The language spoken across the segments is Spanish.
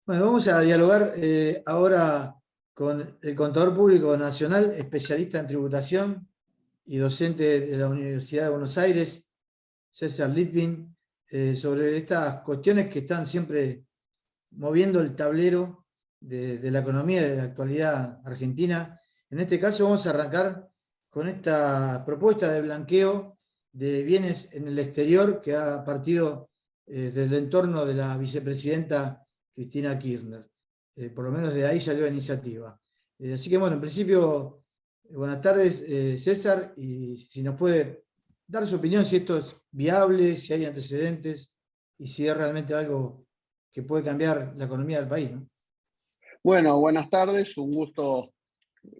Bueno, vamos a dialogar ahora con el Contador Público Nacional, especialista en tributación y docente de la Universidad de Buenos Aires, César Litvin, sobre estas cuestiones que están siempre moviendo el tablero de la economía y de la actualidad argentina. En este caso vamos a arrancar con esta propuesta de blanqueo de bienes en el exterior que ha partido del entorno de la vicepresidenta Cristina Kirchner. Por lo menos de ahí salió la iniciativa. Así que bueno, en principio, buenas tardes César, y si nos puede dar su opinión, si esto es viable, si hay antecedentes y si es realmente algo que puede cambiar la economía del país, ¿no? Bueno, buenas tardes, un gusto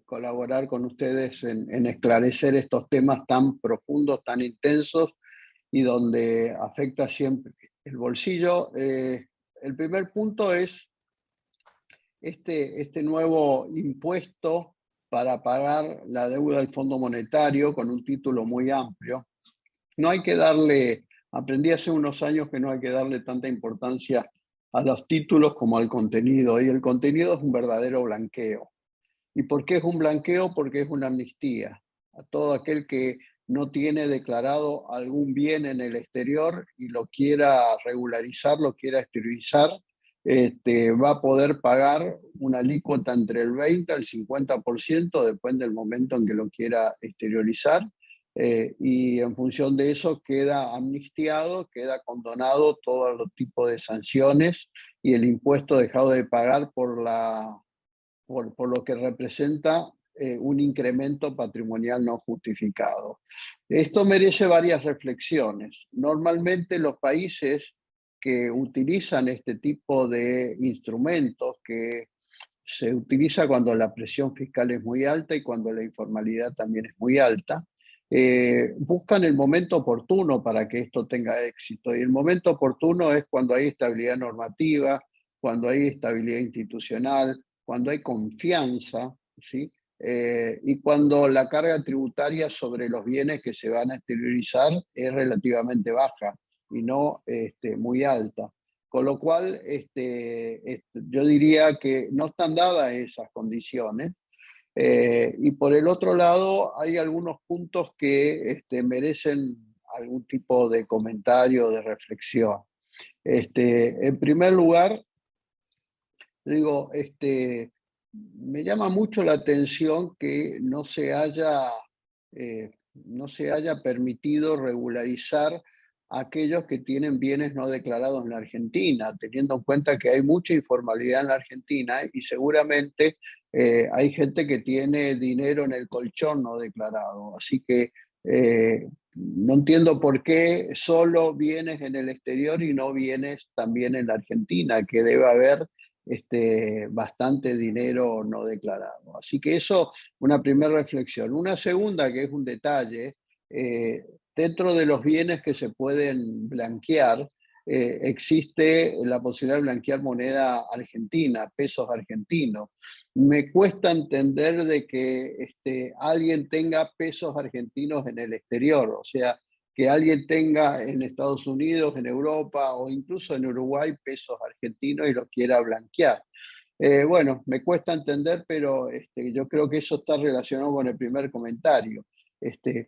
colaborar con ustedes en esclarecer estos temas tan profundos, tan intensos y donde afecta siempre el bolsillo. El primer punto es este nuevo impuesto para pagar la deuda del Fondo Monetario con un título muy amplio. No hay que darle, aprendí hace unos años que no hay que darle tanta importancia a los títulos como al contenido, y el contenido es un verdadero blanqueo. ¿Y por qué es un blanqueo? Porque es una amnistía a todo aquel que no tiene declarado algún bien en el exterior y lo quiera regularizar, lo quiera exteriorizar, va a poder pagar una alícuota entre el 20 al 50%, depende del momento en que lo quiera exteriorizar, y en función de eso queda amnistiado, queda condonado todo los tipos de sanciones y el impuesto dejado de pagar por lo que representa un incremento patrimonial no justificado. Esto merece varias reflexiones. Normalmente los países que utilizan este tipo de instrumentos, que se utiliza cuando la presión fiscal es muy alta y cuando la informalidad también es muy alta, buscan el momento oportuno para que esto tenga éxito. Y el momento oportuno es cuando hay estabilidad normativa, cuando hay estabilidad institucional, cuando hay confianza, ¿sí? Y cuando la carga tributaria sobre los bienes que se van a exteriorizar es relativamente baja y no muy alta. Con lo cual, yo diría que no están dadas esas condiciones. Y por el otro lado, hay algunos puntos que merecen algún tipo de comentario, de reflexión. En primer lugar, digo, me llama mucho la atención que no se haya permitido regularizar a aquellos que tienen bienes no declarados en la Argentina, teniendo en cuenta que hay mucha informalidad en la Argentina y seguramente hay gente que tiene dinero en el colchón no declarado. Así que no entiendo por qué solo bienes en el exterior y no bienes también en la Argentina, que debe haber bastante dinero no declarado. Así que eso, una primera reflexión. Una segunda, que es un detalle, dentro de los bienes que se pueden blanquear, existe la posibilidad de blanquear moneda argentina, pesos argentinos. Me cuesta entender de que alguien tenga pesos argentinos en el exterior, o sea, que alguien tenga en Estados Unidos, en Europa o incluso en Uruguay pesos argentinos y los quiera blanquear. Bueno, me cuesta entender, pero yo creo que eso está relacionado con el primer comentario.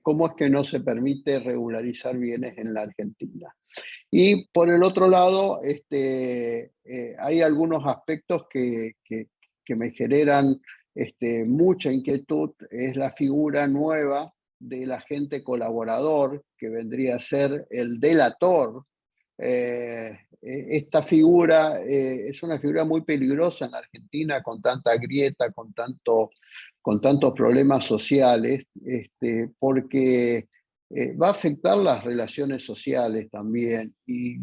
¿Cómo es que no se permite regularizar bienes en la Argentina? Y por el otro lado, hay algunos aspectos que me generan mucha inquietud. Es la figura nueva del agente colaborador, que vendría a ser el delator. Esta figura es una figura muy peligrosa en la Argentina, con tanta grieta, con tantos problemas sociales, porque va a afectar las relaciones sociales también. Y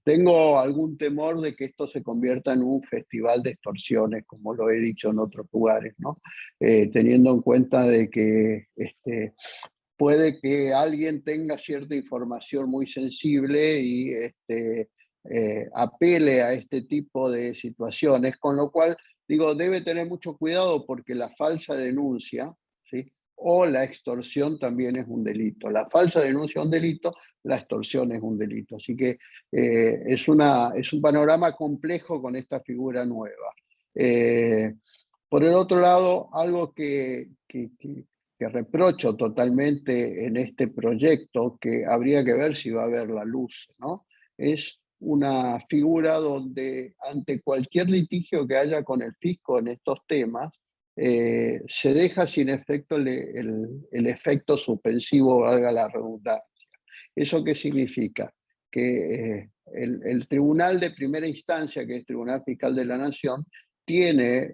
tengo algún temor de que esto se convierta en un festival de extorsiones, como lo he dicho en otros lugares, ¿no? Teniendo en cuenta de que puede que alguien tenga cierta información muy sensible y apele a este tipo de situaciones, con lo cual, digo, debe tener mucho cuidado porque la falsa denuncia, ¿sí? o la extorsión también es un delito. La falsa denuncia es un delito, la extorsión es un delito. Así que es un panorama complejo con esta figura nueva. Por el otro lado, algo que reprocho totalmente en este proyecto, que habría que ver si va a ver la luz, ¿no? Es una figura donde ante cualquier litigio que haya con el fisco en estos temas, se deja sin efecto el efecto suspensivo, valga la redundancia. ¿Eso qué significa? Que el tribunal de primera instancia, que es el Tribunal Fiscal de la Nación, tiene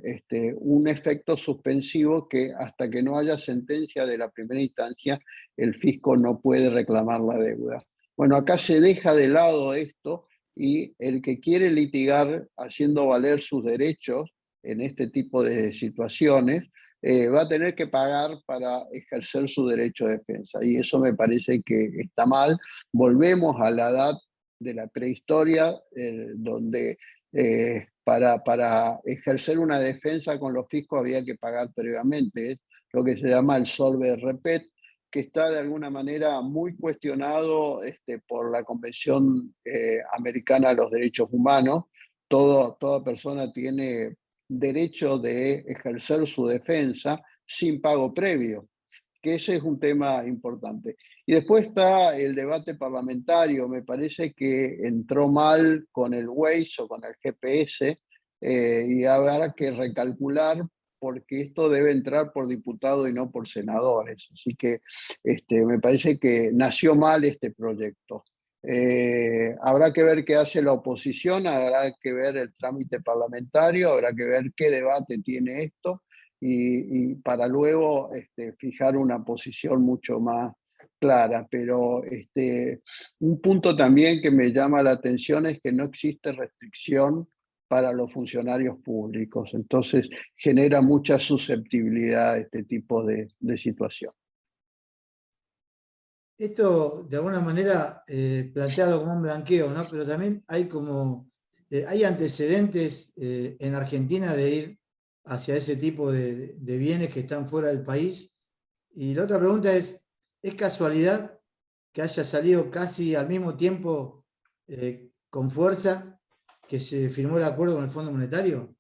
un efecto suspensivo que hasta que no haya sentencia de la primera instancia, el fisco no puede reclamar la deuda. Bueno, acá se deja de lado esto y el que quiere litigar haciendo valer sus derechos en este tipo de situaciones, va a tener que pagar para ejercer su derecho de defensa. Y eso me parece que está mal. Volvemos a la edad de la prehistoria, donde para ejercer una defensa con los fiscos había que pagar previamente. Es lo que se llama el solve repet, que está de alguna manera muy cuestionado por la Convención Americana de los Derechos Humanos. Toda persona tiene derecho de ejercer su defensa sin pago previo, que ese es un tema importante. Y después está el debate parlamentario. Me parece que entró mal con el Waze o con el GPS, y habrá que recalcular, porque esto debe entrar por diputado y no por senadores. Así que me parece que nació mal este proyecto. Habrá que ver qué hace la oposición, habrá que ver el trámite parlamentario, habrá que ver qué debate tiene esto, y para luego fijar una posición mucho más clara. Pero un punto también que me llama la atención es que no existe restricción para los funcionarios públicos. Entonces genera mucha susceptibilidad este tipo de situación. Esto, de alguna manera, planteado como un blanqueo, ¿no? Pero también hay antecedentes en Argentina de ir hacia ese tipo de bienes que están fuera del país. Y la otra pregunta ¿es casualidad que haya salido casi al mismo tiempo con fuerza que se firmó el acuerdo con el Fondo Monetario?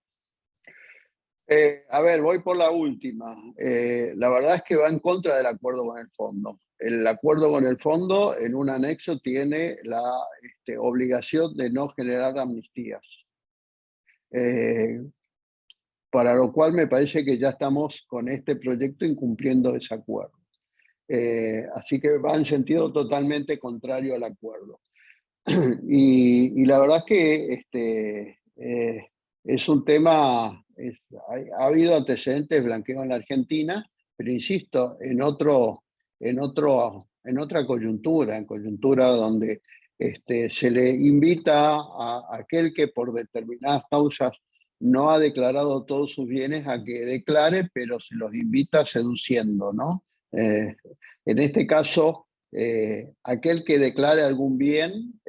A ver, voy por la última. La verdad es que va en contra del acuerdo con el fondo. El acuerdo con el fondo, en un anexo, tiene la obligación de no generar amnistías. Para lo cual me parece que ya estamos con este proyecto incumpliendo ese acuerdo. Así que va en sentido totalmente contrario al acuerdo. Y la verdad es que es un tema, ha habido antecedentes de blanqueo en la Argentina, pero insisto, en otra coyuntura, en coyuntura donde se le invita a aquel que por determinadas causas no ha declarado todos sus bienes a que declare, pero se los invita seduciendo, ¿no? En este caso, aquel que declare algún bien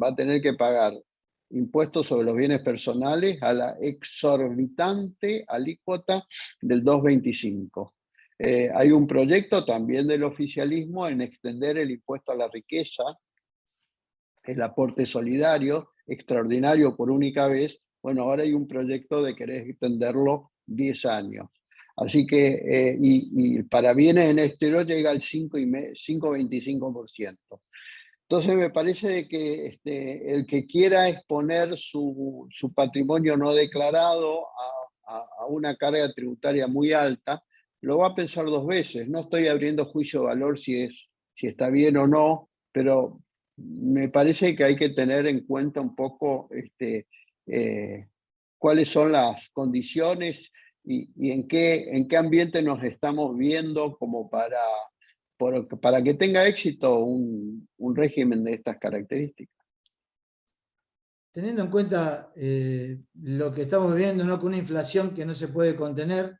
va a tener que pagar impuestos sobre los bienes personales a la exorbitante alícuota del 2,25. Hay un proyecto también del oficialismo en extender el impuesto a la riqueza, el aporte solidario, extraordinario por única vez. Bueno, ahora hay un proyecto de querer extenderlo 10 años. Así que, y para bienes en exterior llega al 5,25%. Entonces me parece que el que quiera exponer su patrimonio no declarado a una carga tributaria muy alta, lo va a pensar dos veces. No estoy abriendo juicio de valor si está bien o no, pero me parece que hay que tener en cuenta un poco cuáles son las condiciones y en qué ambiente nos estamos viendo como para que tenga éxito un régimen de estas características. Teniendo en cuenta lo que estamos viendo, ¿no? Con una inflación que no se puede contener,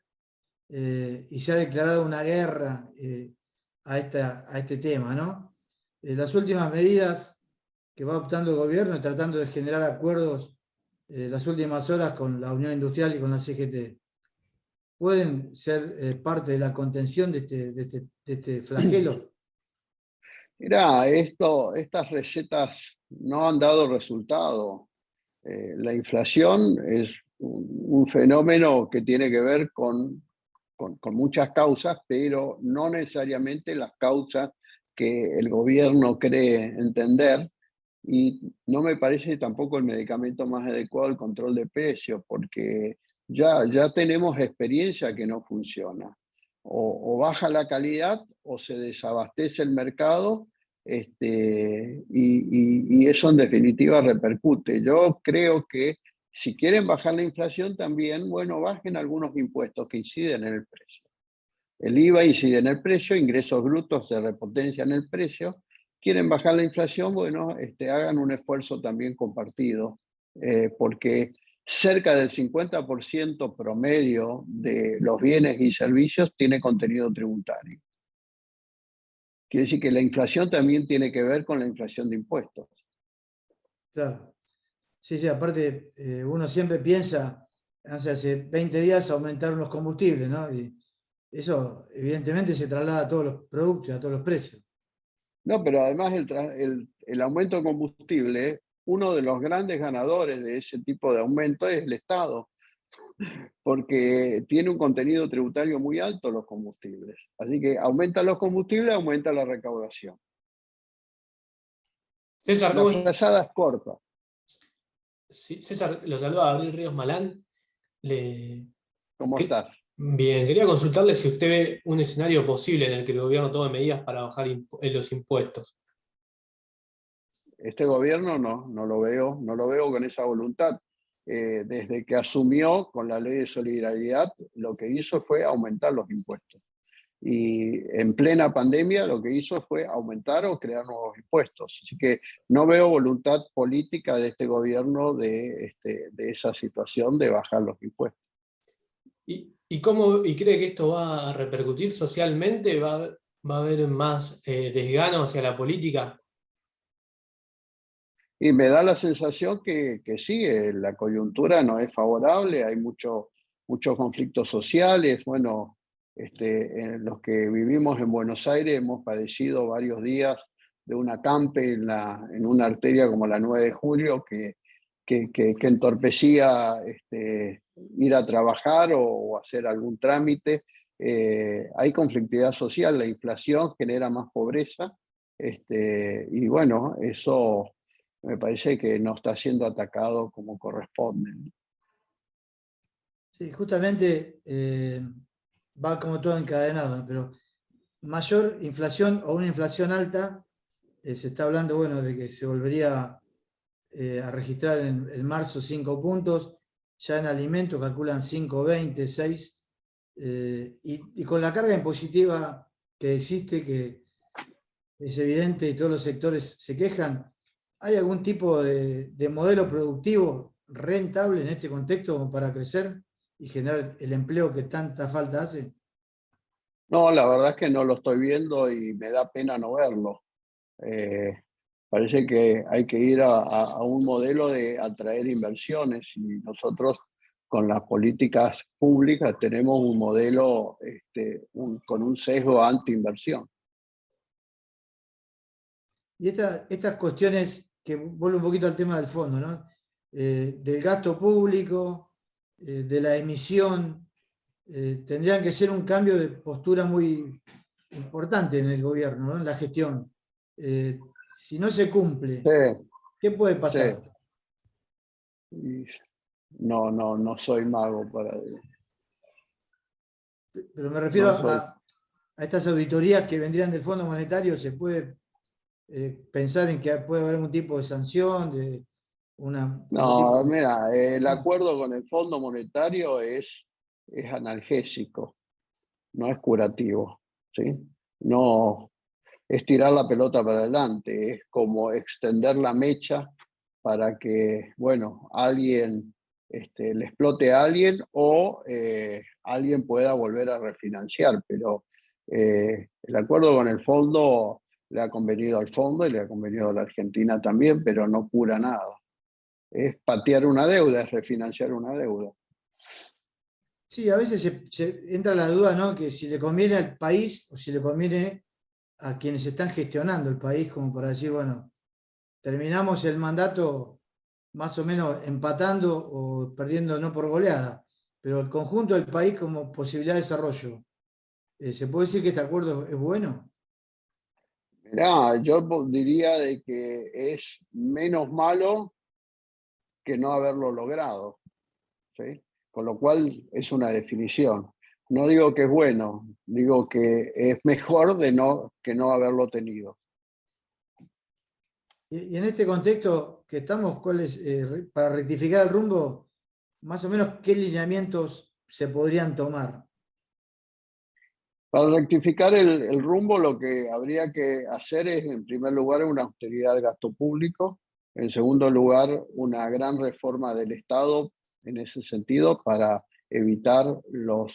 y se ha declarado una guerra a este tema, ¿no? Las últimas medidas que va optando el gobierno tratando de generar acuerdos las últimas horas con la Unión Industrial y con la CGT. pueden ser parte de la contención de este flagelo? Mirá, estas recetas no han dado resultado. La inflación es un fenómeno que tiene que ver con muchas causas, pero no necesariamente las causas que el gobierno cree entender. Y no me parece tampoco el medicamento más adecuado al control de precios, porque ya tenemos experiencia que no funciona. O baja la calidad o se desabastece el mercado, y eso en definitiva repercute. Yo creo que si quieren bajar la inflación también, bueno, bajen algunos impuestos que inciden en el precio. El IVA incide en el precio, ingresos brutos se repotencian el precio. Quieren bajar la inflación, bueno, hagan un esfuerzo también compartido, porque cerca del 50% promedio de los bienes y servicios tiene contenido tributario. Quiere decir que la inflación también tiene que ver con la inflación de impuestos. Claro. Sí, sí, aparte uno siempre piensa, hace 20 días aumentaron los combustibles, ¿no? Y eso evidentemente se traslada a todos los productos y a todos los precios. No, pero además el aumento de combustible, uno de los grandes ganadores de ese tipo de aumento es el Estado, porque tiene un contenido tributario muy alto los combustibles. Así que aumenta los combustibles, aumenta la recaudación. César, La frazada es corta. Sí, César, lo saluda Gabriel Ríos Malán. ¿Cómo estás? Bien, quería consultarle si usted ve un escenario posible en el que el gobierno tome medidas para bajar los impuestos. Este gobierno no lo veo con esa voluntad. Desde que asumió con la ley de solidaridad, lo que hizo fue aumentar los impuestos. Y en plena pandemia lo que hizo fue aumentar o crear nuevos impuestos. Así que no veo voluntad política de este gobierno de esa situación de bajar los impuestos. ¿Y cree que esto va a repercutir socialmente? ¿Va a haber más desgano hacia la política? Y me da la sensación que sí, la coyuntura no es favorable, hay muchos conflictos sociales. Bueno, en los que vivimos en Buenos Aires hemos padecido varios días de un acampe en una arteria como la 9 de Julio que entorpecía ir a trabajar o hacer algún trámite. Hay conflictividad social, la inflación genera más pobreza, y bueno, eso me parece que no está siendo atacado como corresponde. Sí, justamente va como todo encadenado, ¿no? Pero mayor inflación o una inflación alta, se está hablando, bueno, de que se volvería a registrar en marzo 5 puntos, ya en alimentos calculan 5,20, 6, y con la carga impositiva que existe, que es evidente y todos los sectores se quejan, ¿hay algún tipo de modelo productivo rentable en este contexto como para crecer y generar el empleo que tanta falta hace? No, la verdad es que no lo estoy viendo y me da pena no verlo. Parece que hay que ir a un modelo de atraer inversiones, y nosotros con las políticas públicas tenemos un modelo con un sesgo anti-inversión. Y estas cuestiones, que vuelvo un poquito al tema del fondo, ¿no? Del gasto público, de la emisión, tendrían que ser un cambio de postura muy importante en el gobierno, ¿no? En la gestión. Si no se cumple, Sí, ¿qué puede pasar? sí. No soy mago para... Pero me refiero No soy... a estas auditorías que vendrían del Fondo Monetario. ¿Se puede pensar en que puede haber algún tipo de sanción, de algún tipo No, de... mira, el acuerdo con el Fondo Monetario es analgésico, no es curativo, ¿sí? No es tirar la pelota para adelante, es como extender la mecha para que, bueno, alguien le explote a alguien o alguien pueda volver a refinanciar. Pero el acuerdo con el fondo le ha convenido al fondo y le ha convenido a la Argentina también, pero no cura nada. Es patear una deuda, es refinanciar una deuda. Sí, a veces se entra la duda, ¿no? Que si le conviene al país o si le conviene a quienes están gestionando el país, como para decir, bueno, terminamos el mandato más o menos empatando o perdiendo no por goleada, pero el conjunto del país como posibilidad de desarrollo. ¿Se puede decir que este acuerdo es bueno? Mirá, yo diría de que es menos malo que no haberlo logrado, ¿sí? Con lo cual es una definición. No digo que es bueno, digo que es mejor que no haberlo tenido. Y en este contexto que estamos, para rectificar el rumbo, más o menos qué lineamientos se podrían tomar? Para rectificar el rumbo, lo que habría que hacer es, en primer lugar, una austeridad del gasto público, en segundo lugar, una gran reforma del Estado en ese sentido para evitar los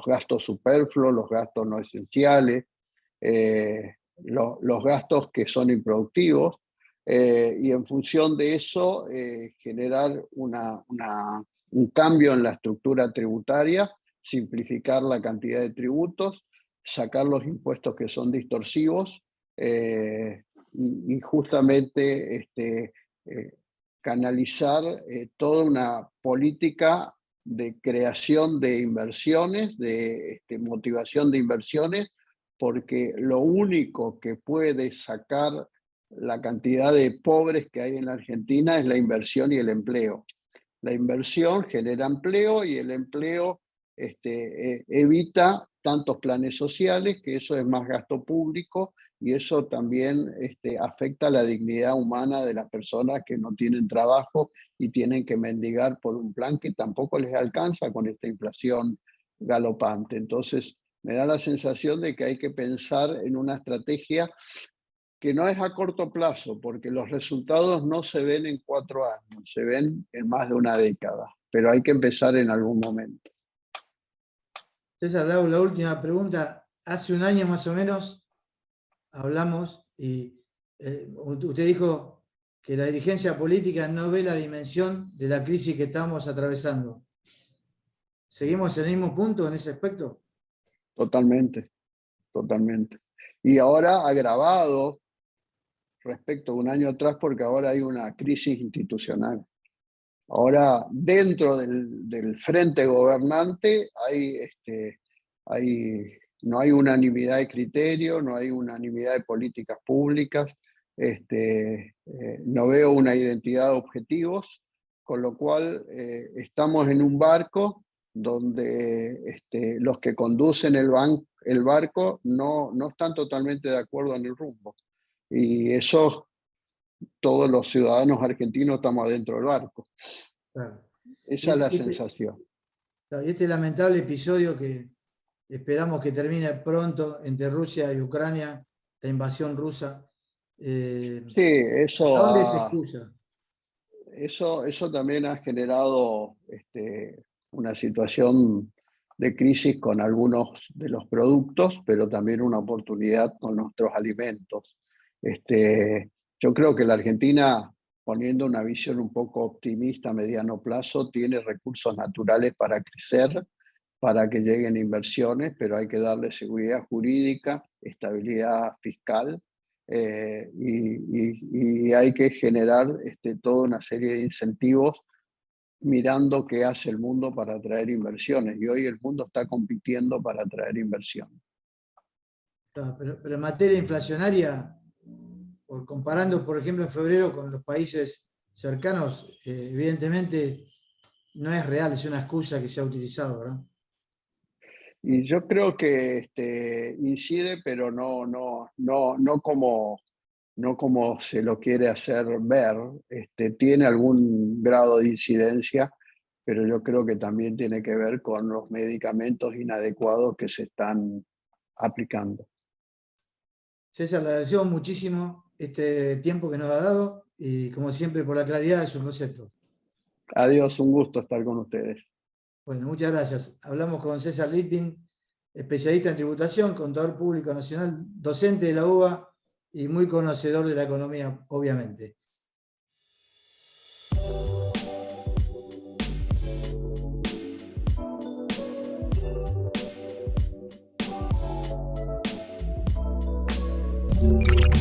gastos superfluos, los gastos no esenciales, los gastos que son improductivos, y en función de eso generar un cambio en la estructura tributaria, simplificar la cantidad de tributos, sacar los impuestos que son distorsivos y justamente canalizar toda una política de creación de inversiones, de motivación de inversiones, porque lo único que puede sacar la cantidad de pobres que hay en la Argentina es la inversión y el empleo. La inversión genera empleo y el empleo evita tantos planes sociales, que eso es más gasto público y eso también afecta la dignidad humana de las personas que no tienen trabajo y tienen que mendigar por un plan que tampoco les alcanza con esta inflación galopante. Entonces, me da la sensación de que hay que pensar en una estrategia que no es a corto plazo, porque los resultados no se ven en 4 años, se ven en más de una década, pero hay que empezar en algún momento. César, la última pregunta. Hace un año más o menos hablamos y usted dijo que la dirigencia política no ve la dimensión de la crisis que estamos atravesando. ¿Seguimos en el mismo punto en ese aspecto? Totalmente, totalmente. Y ahora agravado respecto a un año atrás porque ahora hay una crisis institucional. Ahora, dentro del frente gobernante no hay unanimidad de criterio, no hay unanimidad de políticas públicas, no veo una identidad de objetivos, con lo cual estamos en un barco donde los que conducen el barco no están totalmente de acuerdo en el rumbo. Y eso, todos los ciudadanos argentinos estamos adentro del barco. Claro. Esa es la sensación. Y este lamentable episodio que esperamos que termine pronto entre Rusia y Ucrania, la invasión rusa. Sí, eso, ¿Dónde se excusa? eso también ha generado una situación de crisis con algunos de los productos, pero también una oportunidad con nuestros alimentos. Yo creo que la Argentina, poniendo una visión un poco optimista a mediano plazo, tiene recursos naturales para crecer, para que lleguen inversiones, pero hay que darle seguridad jurídica, estabilidad fiscal, y hay que generar toda una serie de incentivos mirando qué hace el mundo para atraer inversiones. Y hoy el mundo está compitiendo para atraer inversiones. Claro, pero en materia inflacionaria, comparando, por ejemplo, en febrero con los países cercanos, evidentemente no es real, es una excusa que se ha utilizado, ¿verdad? Y yo creo que incide, pero no como se lo quiere hacer ver. Tiene algún grado de incidencia, pero yo creo que también tiene que ver con los medicamentos inadecuados que se están aplicando. César, le agradecemos muchísimo este tiempo que nos ha dado y, como siempre, por la claridad de sus conceptos. Adiós, un gusto estar con ustedes. Bueno, muchas gracias. Hablamos con César Litvin, especialista en tributación, contador público nacional, docente de la UBA y muy conocedor de la economía, obviamente. Chao.